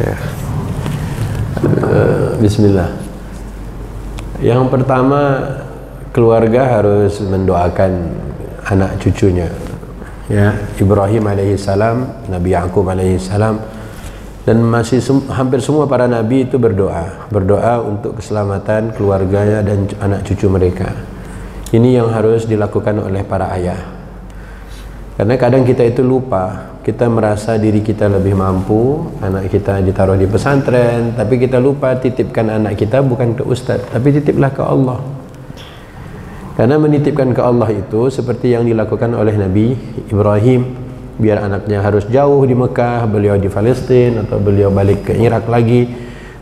Ya. Bismillah. Yang pertama, keluarga harus mendoakan anak cucunya. Ya, Ibrahim alaihissalam, Nabi Yaqub alaihissalam, dan masih hampir semua para nabi itu berdoa untuk keselamatan keluarganya dan anak cucu mereka. Ini yang harus dilakukan oleh para ayah. Karena kadang kita itu lupa, kita merasa diri kita lebih mampu, anak kita ditaruh di pesantren, tapi kita lupa titipkan anak kita bukan ke ustadz, tapi titiplah ke Allah. Karena menitipkan ke Allah itu seperti yang dilakukan oleh Nabi Ibrahim, biar anaknya harus jauh di Mekah, beliau di Palestina, atau beliau balik ke Irak lagi,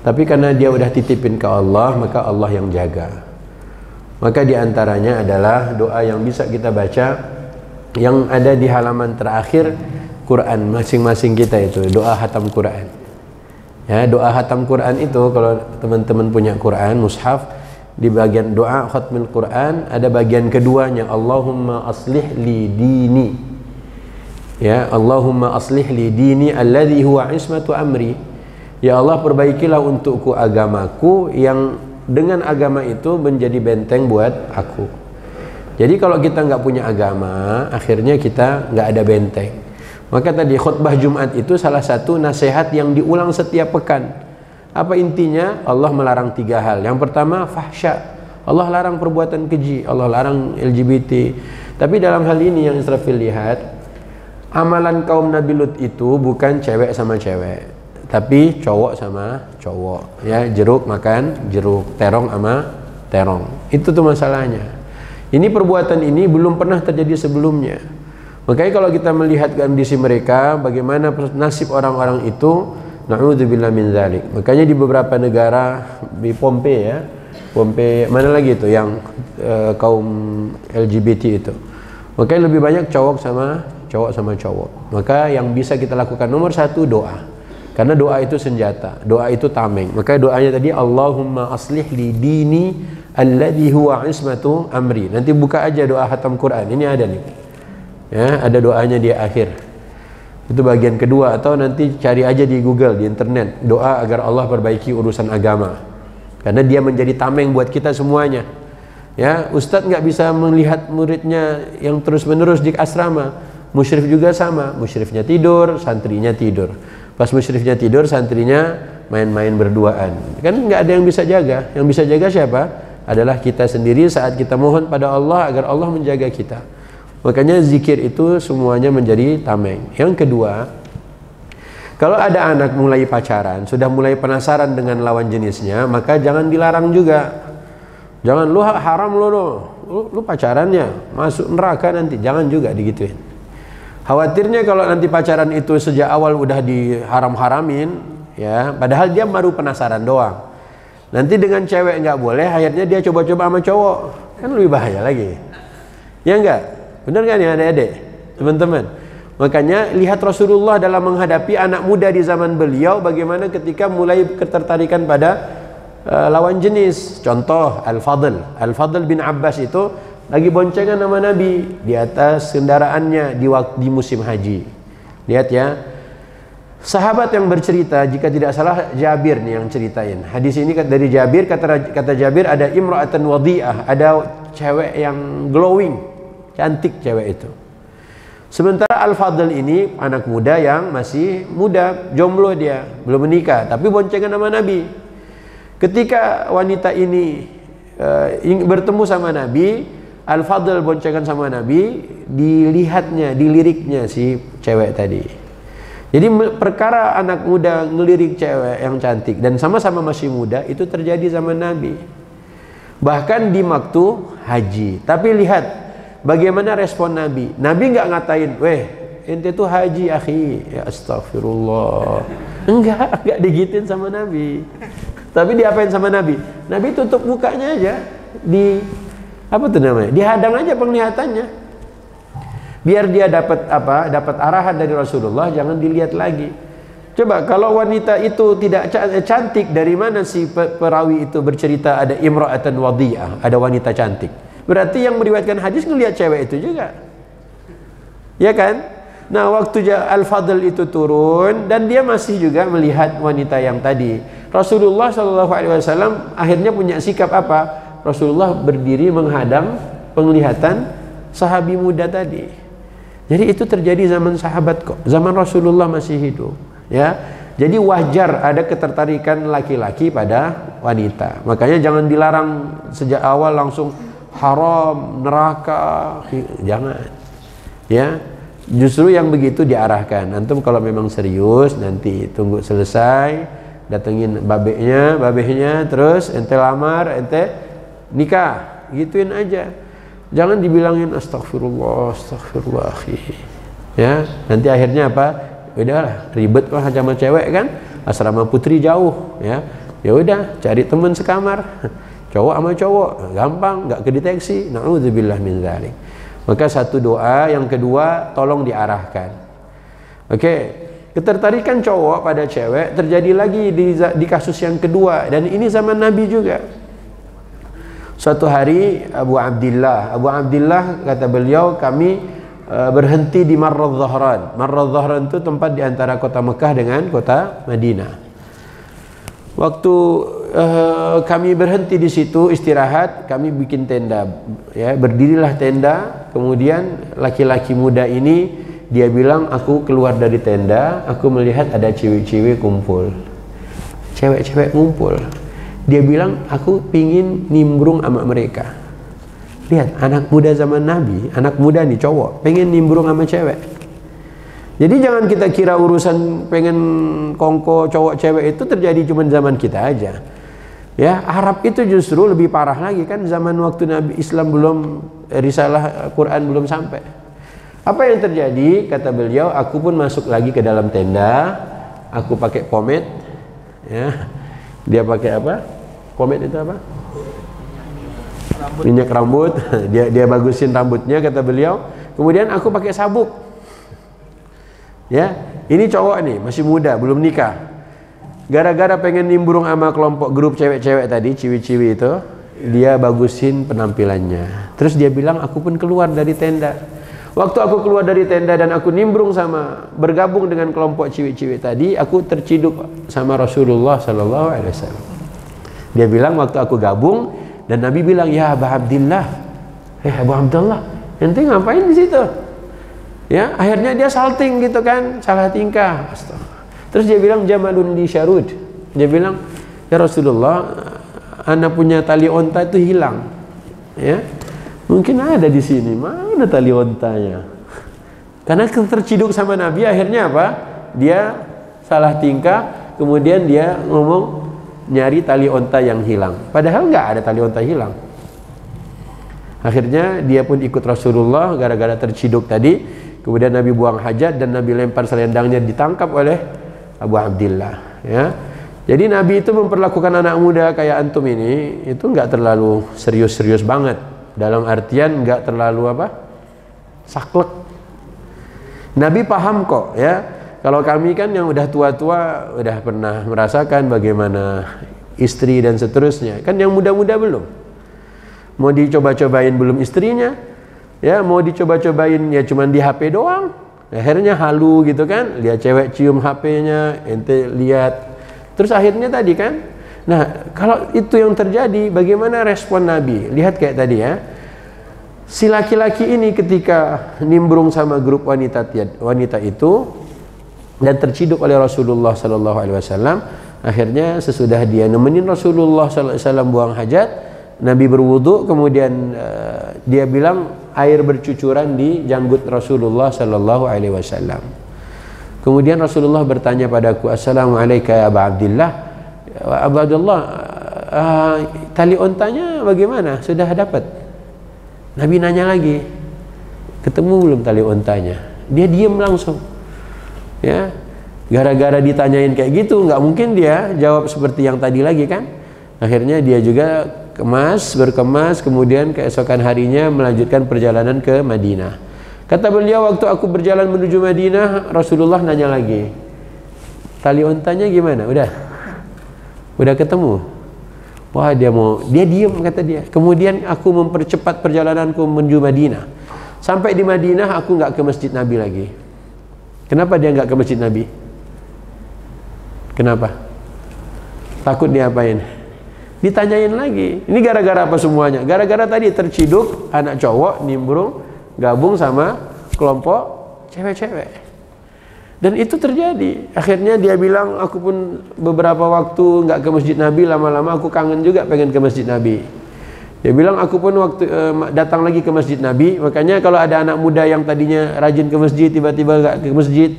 tapi karena dia udah titipin ke Allah, maka Allah yang jaga. Maka diantaranya adalah doa yang bisa kita baca, yang ada di halaman terakhir Quran masing-masing kita, itu doa hatam Quran. Ya, doa hatam Quran itu kalau teman-teman punya Quran mushaf, di bagian doa khatmil Quran ada bagian keduanya, Allahumma aslih li dini. Ya, Allahumma aslih li dini alladhi huwa ismatu amri. Ya Allah, perbaikilah untukku agamaku yang dengan agama itu menjadi benteng buat aku. Jadi kalau kita nggak punya agama, akhirnya kita nggak ada benteng. Maka tadi khutbah Jumat itu salah satu nasihat yang diulang setiap pekan. Apa intinya? Allah melarang 3 hal. Yang pertama, fahsya. Allah larang perbuatan keji, Allah larang LGBT. Tapi dalam hal ini yang Israfil lihat, amalan kaum Nabi Lut itu bukan cewek sama cewek, tapi cowok sama cowok. Ya, jeruk makan jeruk, terong sama terong. Itu tuh masalahnya. Ini perbuatan ini belum pernah terjadi sebelumnya. Makanya kalau kita melihat kondisi mereka, bagaimana nasib orang-orang itu, na'udzubillah min dzalik. Makanya di beberapa negara, di Pompei ya, Pompei mana lagi itu yang kaum LGBT itu, makanya lebih banyak cowok sama cowok. Maka yang bisa kita lakukan nomor 1 doa. Karena doa itu senjata, doa itu tameng. Maka doanya tadi, Allahumma aslih li dini alladhi huwa ismatu amri. Nanti buka aja doa hatam Quran, ini ada nih. Ya, ada doanya di akhir. Itu bagian kedua, atau nanti cari aja di Google, di internet, doa agar Allah perbaiki urusan agama. Karena dia menjadi tameng buat kita semuanya. Ya, ustadz nggak bisa melihat muridnya yang terus-menerus di asrama. Musyrif juga sama, musyrifnya tidur, santrinya tidur. Pas musyrifnya tidur, santrinya main-main berduaan. Kan nggak ada yang bisa jaga. Yang bisa jaga siapa? Adalah kita sendiri saat kita mohon pada Allah agar Allah menjaga kita. Makanya zikir itu semuanya menjadi tameng. Yang kedua, kalau ada anak mulai pacaran, sudah mulai penasaran dengan lawan jenisnya, maka jangan dilarang juga. Jangan, lu haram lu pacarannya, masuk neraka nanti. Jangan juga digituin. Khawatirnya kalau nanti pacaran itu sejak awal udah diharam-haramin, ya, padahal dia baru penasaran doang. Nanti dengan cewek nggak boleh, akhirnya dia coba-coba sama cowok, kan lebih bahaya lagi. Ya enggak? Bener kan ya adik-adik, teman-teman? Makanya lihat Rasulullah dalam menghadapi anak muda di zaman beliau, bagaimana ketika mulai ketertarikan pada lawan jenis. Contoh Al-Fadl bin Abbas itu lagi boncengan sama Nabi di atas kendaraannya di musim haji. Lihat ya, sahabat yang bercerita, jika tidak salah Jabir nih yang ceritain. Hadis ini dari Jabir, kata Jabir, ada imra'atan wadi'ah, ada cewek yang glowing, cantik cewek itu. Sementara Al-Fadl ini anak muda yang masih muda, jomblo dia, belum menikah, tapi boncengan sama Nabi. Ketika wanita ini bertemu sama Nabi, Al-Fadl boncengan sama Nabi, diliriknya si cewek tadi. Jadi perkara anak muda ngelirik cewek yang cantik dan sama-sama masih muda, itu terjadi zaman Nabi. Bahkan di waktu haji. Tapi lihat bagaimana respon Nabi. Nabi nggak ngatain, weh ente tuh haji akhi, ya astagfirullah. Enggak digituin sama Nabi. Tapi diapain sama Nabi? Nabi tutup mukanya aja, dihadang aja penglihatannya, biar dia dapat arahan dari Rasulullah, jangan dilihat lagi. Coba kalau wanita itu tidak cantik, dari mana si perawi itu bercerita ada imra'atan wadiyah, ada wanita cantik? Berarti yang meriwayatkan hadis ngelihat cewek itu juga, ya kan? Nah, waktu Al-Fadl itu turun dan dia masih juga melihat wanita yang tadi. Rasulullah SAW akhirnya punya sikap apa? Rasulullah berdiri menghadang penglihatan sahabi muda tadi. Jadi itu terjadi zaman sahabat kok, zaman Rasulullah masih hidup, ya. Jadi wajar ada ketertarikan laki-laki pada wanita. Makanya jangan dilarang sejak awal langsung haram, neraka, jangan. Ya. Justru yang begitu diarahkan. Antum kalau memang serius nanti tunggu selesai, datengin babehnya, terus ente lamar, ente nikah, gituin aja. Jangan dibilangin astagfirullah, akhi. Ya, nanti akhirnya apa? Udahlah, ribet lah sama cewek kan? Asrama putri jauh, ya. Ya udah, cari teman sekamar. Cowok sama cowok, gampang, nggak kedeteksi. Na'udzubillah min dzalik. Maka satu doa, yang kedua tolong diarahkan. Oke, ketertarikan cowok pada cewek terjadi lagi di kasus yang kedua, dan ini zaman Nabi juga. Suatu hari Abu Abdillah kata beliau, kami berhenti di Marrad Dhahran. Marrad Dhahran itu tempat di antara kota Mekah dengan kota Madinah. Waktu kami berhenti di situ istirahat, kami bikin tenda, ya, berdirilah tenda. Kemudian laki-laki muda ini dia bilang, aku keluar dari tenda, aku melihat ada cewek-cewek kumpul, cewek-cewek ngumpul. Dia bilang, aku pingin nimbrung sama mereka. Lihat, anak muda zaman Nabi, anak muda nih cowok, pengen nimbrung sama cewek. Jadi jangan kita kira urusan pengen kongko cowok cewek itu terjadi cuma zaman kita aja. Ya, Arab itu justru lebih parah lagi kan, zaman waktu Nabi Islam belum, risalah Quran belum sampai. Apa yang terjadi? Kata beliau, aku pun masuk lagi ke dalam tenda, aku pakai pomade, ya. Dia pakai apa? Pomade itu apa? Minyak rambut. dia bagusin rambutnya, kata beliau. Kemudian aku pakai sabuk. Ya, ini cowok nih, masih muda, belum nikah. Gara-gara pengen nimbrung sama kelompok grup cewek-cewek tadi, ciwi-ciwi itu, dia bagusin penampilannya. Terus dia bilang, aku pun keluar dari tenda. Waktu aku keluar dari tenda dan aku nimbrung sama, bergabung dengan kelompok ciwi-ciwi tadi, aku terciduk sama Rasulullah SAW. Dia bilang, waktu aku gabung, dan Nabi bilang, ya Abu Abdillah, Abu Abdullah, ente ngapain di situ? Ya, akhirnya dia salting gitu kan, salah tingkah. Terus dia bilang, jamalun di syarud. Dia bilang, ya Rasulullah, anak punya tali onta itu hilang. Ya, mungkin ada di sini. Mana tali ontanya? Karena terciduk sama Nabi, akhirnya apa? Dia salah tingkah, kemudian dia ngomong nyari tali onta yang hilang. Padahal nggak ada tali onta hilang. Akhirnya dia pun ikut Rasulullah gara-gara terciduk tadi. Kemudian Nabi buang hajat dan Nabi lempar selendangnya, ditangkap oleh Abu Abdillah. Ya, jadi Nabi itu memperlakukan anak muda kayak antum ini itu nggak terlalu serius-serius banget. Dalam artian nggak terlalu apa? Saklek. Nabi paham kok, ya. Kalau kami kan yang udah tua-tua udah pernah merasakan bagaimana istri dan seterusnya. Kan yang muda-muda belum. Mau dicoba-cobain belum istrinya. Ya, mau dicoba-cobain ya cuman di HP doang. Akhirnya halu gitu kan, lihat cewek cium HP-nya, ente lihat. Terus akhirnya tadi kan. Nah, kalau itu yang terjadi, bagaimana respon Nabi? Lihat kayak tadi ya. Si laki-laki ini ketika nimbrung sama grup wanita itu dan terciduk oleh Rasulullah SAW, akhirnya sesudah dia nemenin Rasulullah SAW buang hajat, Nabi berwudu, kemudian dia bilang air bercucuran di janggut Rasulullah SAW. Kemudian Rasulullah bertanya padaku, Assalamualaikum ya Abu Abdillah. Abu Abdullah, tali ontanya bagaimana? Sudah dapat? Nabi nanya lagi, ketemu belum tali ontanya? Dia diam langsung. Ya, gara-gara ditanyain kayak gitu, nggak mungkin dia jawab seperti yang tadi lagi kan? Akhirnya dia juga berkemas, kemudian keesokan harinya melanjutkan perjalanan ke Madinah. Kata beliau, waktu aku berjalan menuju Madinah, Rasulullah nanya lagi, tali ontanya gimana? Udah ketemu? Wah, dia diam, kata dia. Kemudian aku mempercepat perjalananku menuju Madinah. Sampai di Madinah aku nggak ke Masjid Nabi lagi. Kenapa dia nggak ke masjid Nabi? Kenapa? Takut diapain? Ditanyain lagi. Ini gara-gara apa semuanya? Gara-gara tadi terciduk anak cowok nimbrung gabung sama kelompok cewek-cewek. Dan itu terjadi. Akhirnya dia bilang, aku pun beberapa waktu nggak ke masjid Nabi, lama-lama aku kangen juga pengen ke masjid Nabi. Dia bilang, aku pun waktu datang lagi ke masjid Nabi. Makanya kalau ada anak muda yang tadinya rajin ke masjid, tiba-tiba nggak ke masjid,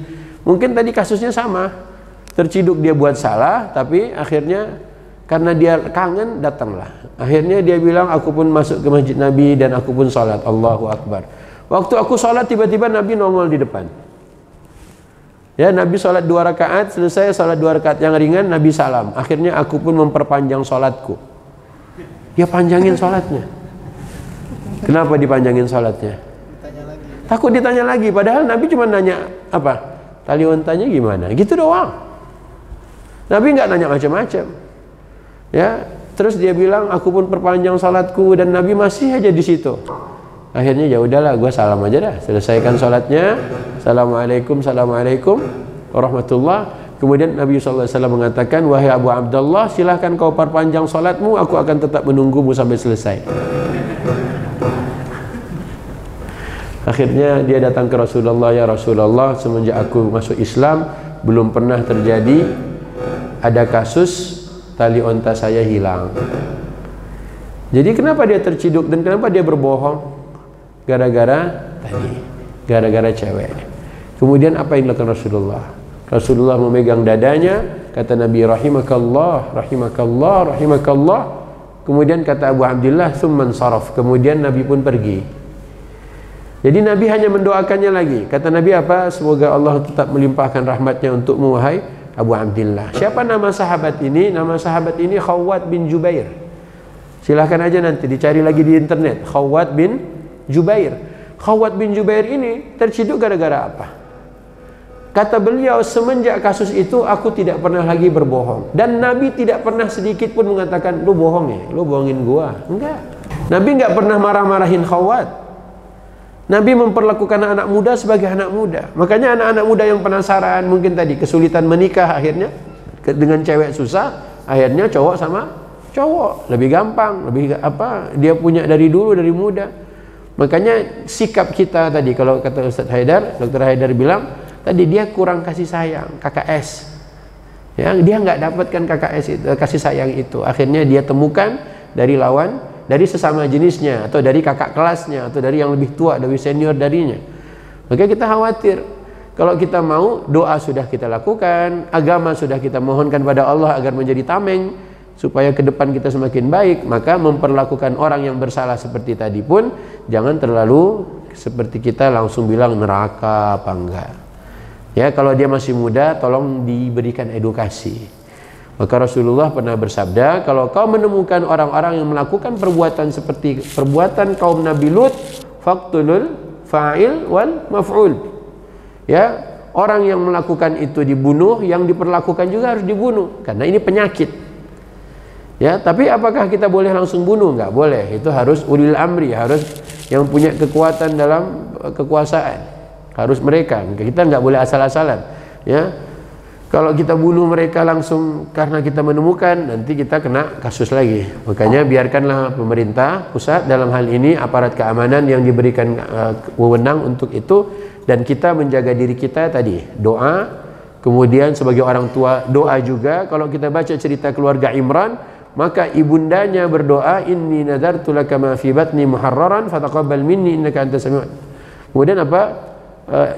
mungkin tadi kasusnya sama. Terciduk dia buat salah, tapi akhirnya karena dia kangen, datanglah. Akhirnya dia bilang, aku pun masuk ke masjid Nabi dan aku pun sholat. Allahu Akbar. Waktu aku sholat, tiba-tiba Nabi nongol di depan. Ya, Nabi sholat 2 rakaat, selesai sholat 2 rakaat yang ringan, Nabi salam. Akhirnya aku pun memperpanjang sholatku. Dia panjangin sholatnya. Kenapa dipanjangin sholatnya? Takut ditanya lagi. Padahal Nabi cuma nanya apa? Tali ontanya gimana? Gitu doang. Nabi nggak nanya macam-macam. Ya, terus dia bilang, aku pun perpanjang sholatku, dan Nabi masih aja di situ. Akhirnya ya udahlah, gue salam aja dah. Selesaikan sholatnya. Assalamualaikum, assalamualaikum warahmatullah. Kemudian Nabi SAW mengatakan, wahai Abu Abdullah, silahkan kau perpanjang sholatmu, aku akan tetap menunggumu sampai selesai. Akhirnya dia datang ke Rasulullah, ya Rasulullah, semenjak aku masuk Islam belum pernah terjadi ada kasus tali onta saya hilang. Jadi kenapa dia terciduk dan kenapa dia berbohong? Gara-gara tadi, gara-gara cewek. Kemudian apa yang dilakukan Rasulullah? Rasulullah memegang dadanya, kata Nabi, rahimakallah, rahimakallah, rahimakallah. Kemudian kata Abu Abdullah, tsumman saraf. Kemudian Nabi pun pergi. Jadi Nabi hanya mendoakannya lagi. Kata Nabi apa? Semoga Allah tetap melimpahkan rahmatnya untukmu, wahai Abu Abdullah. Siapa nama sahabat ini? Nama sahabat ini Khawwat bin Jubair. Silahkan aja nanti dicari lagi di internet. Khawwat bin Jubair. Khawwat bin Jubair ini terciduk gara-gara apa? Kata beliau, semenjak kasus itu aku tidak pernah lagi berbohong. Dan Nabi tidak pernah sedikit pun mengatakan, lu bohong ya? Lu bohongin gua. Enggak. Nabi enggak pernah marah-marahin Khawwat. Nabi memperlakukan anak muda sebagai anak muda. Makanya anak-anak muda yang penasaran, mungkin tadi kesulitan menikah, akhirnya dengan cewek susah, akhirnya cowok sama cowok lebih gampang, lebih apa, dia punya dari dulu, dari muda. Makanya sikap kita tadi, kalau kata Ustaz Haidar, Dr. Haidar bilang tadi, dia kurang kasih sayang, KKS. Ya, dia nggak dapatkan KKS itu, kasih sayang itu. Akhirnya dia temukan dari lawan, dari sesama jenisnya, atau dari kakak kelasnya, atau dari yang lebih tua, dari senior darinya. Maka kita khawatir. Kalau kita mau, doa sudah kita lakukan, agama sudah kita mohonkan pada Allah agar menjadi tameng, supaya ke depan kita semakin baik. Maka memperlakukan orang yang bersalah seperti tadi pun jangan terlalu seperti kita langsung bilang neraka apa enggak. Ya, kalau dia masih muda, tolong diberikan edukasi. Maka Rasulullah pernah bersabda, kalau kau menemukan orang-orang yang melakukan perbuatan seperti perbuatan kaum Nabi Lut, faqtulul fa'il wal maf'ul. Ya, orang yang melakukan itu dibunuh, yang diperlakukan juga harus dibunuh, karena ini penyakit. Ya, tapi apakah kita boleh langsung bunuh? Enggak boleh. Itu harus ulil amri, harus yang punya kekuatan dalam kekuasaan. Harus mereka. Kita enggak boleh asal-asalan. Ya. Kalau kita bunuh mereka langsung karena kita menemukan, nanti kita kena kasus lagi. Makanya biarkanlah pemerintah pusat dalam hal ini, aparat keamanan yang diberikan wewenang untuk itu, dan kita menjaga diri kita tadi, doa. Kemudian sebagai orang tua doa juga. Kalau kita baca cerita keluarga Imran, maka ibundanya berdoa, inni nadartu laka ma fi batni muharraran fataqabbal minni innaka antas samiul. Kemudian apa?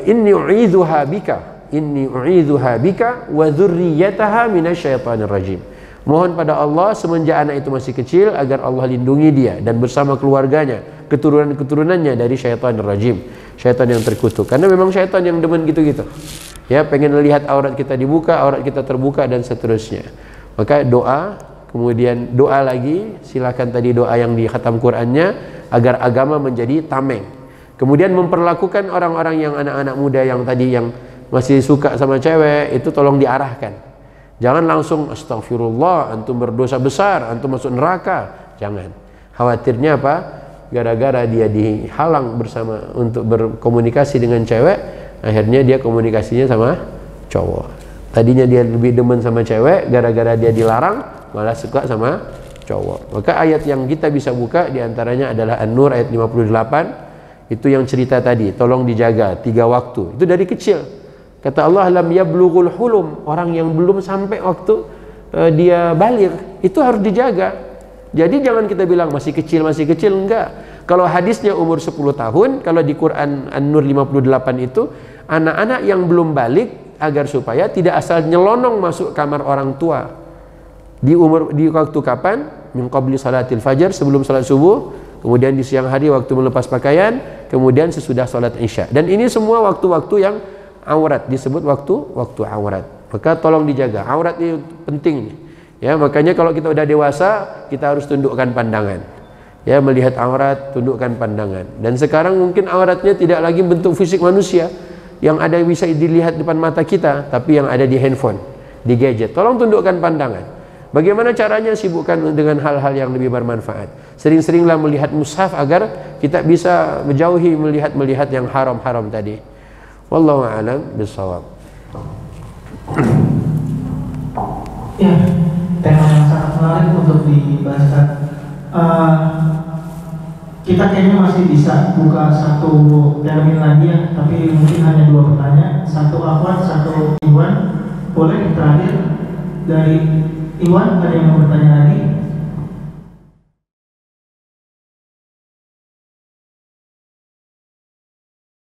Inni u'idzuha bika, inni u'idzuha bika wa dzurriyyataha minasyaitonir rajim. Mohon pada Allah semenjak anak itu masih kecil agar Allah lindungi dia dan bersama keluarganya, keturunan-keturunannya dari syaitanir rajim, syaitan yang terkutuk. Karena memang syaitan yang demen gitu-gitu. Ya, pengen lihat aurat kita dibuka, aurat kita terbuka, dan seterusnya. Maka doa, kemudian doa lagi, silakan tadi doa yang di khatam Qur'annya agar agama menjadi tameng. Kemudian memperlakukan orang-orang yang anak-anak muda yang tadi yang masih suka sama cewek itu tolong diarahkan. Jangan langsung astagfirullah, antum berdosa besar, antum masuk neraka. Jangan. Khawatirnya apa? Gara-gara dia dihalang bersama untuk berkomunikasi dengan cewek, akhirnya dia komunikasinya sama cowok. Tadinya dia lebih demen sama cewek, gara-gara dia dilarang malah suka sama cowok. Maka ayat yang kita bisa buka diantaranya adalah An-Nur ayat 58. Itu yang cerita tadi, tolong dijaga 3 waktu. Itu dari kecil. Kata Allah, lam yablughul hulum, orang yang belum sampai waktu dia baligh, itu harus dijaga. Jadi jangan kita bilang masih kecil, enggak. Kalau hadisnya umur 10 tahun, kalau di Quran An-Nur 58 itu, anak-anak yang belum balik agar supaya tidak asal nyelonong masuk kamar orang tua. Di waktu kapan? Min qabli salatil fajar, sebelum salat subuh, kemudian di siang hari waktu melepas pakaian, kemudian sesudah salat Isya. Dan ini semua waktu-waktu yang aurat, disebut waktu aurat. Maka tolong dijaga. Aurat ini penting nih. Ya, makanya kalau kita udah dewasa, kita harus tundukkan pandangan. Ya, melihat aurat, tundukkan pandangan. Dan sekarang mungkin auratnya tidak lagi bentuk fisik manusia yang ada bisa dilihat depan mata kita, tapi yang ada di handphone, di gadget. Tolong tundukkan pandangan. Bagaimana caranya? Sibukkan dengan hal-hal yang lebih bermanfaat. Sering-seringlah melihat mushaf agar kita bisa menjauhi melihat yang haram-haram tadi. Wallahu a'lam bishawab. Ya, tema yang sangat menarik untuk dibahas. Kita kayaknya masih bisa buka satu termin lagi ya, tapi mungkin hanya 2 pertanyaan. Satu Afwan, satu Iwan. Boleh terakhir dari Iwan, ada yang mau bertanya lagi?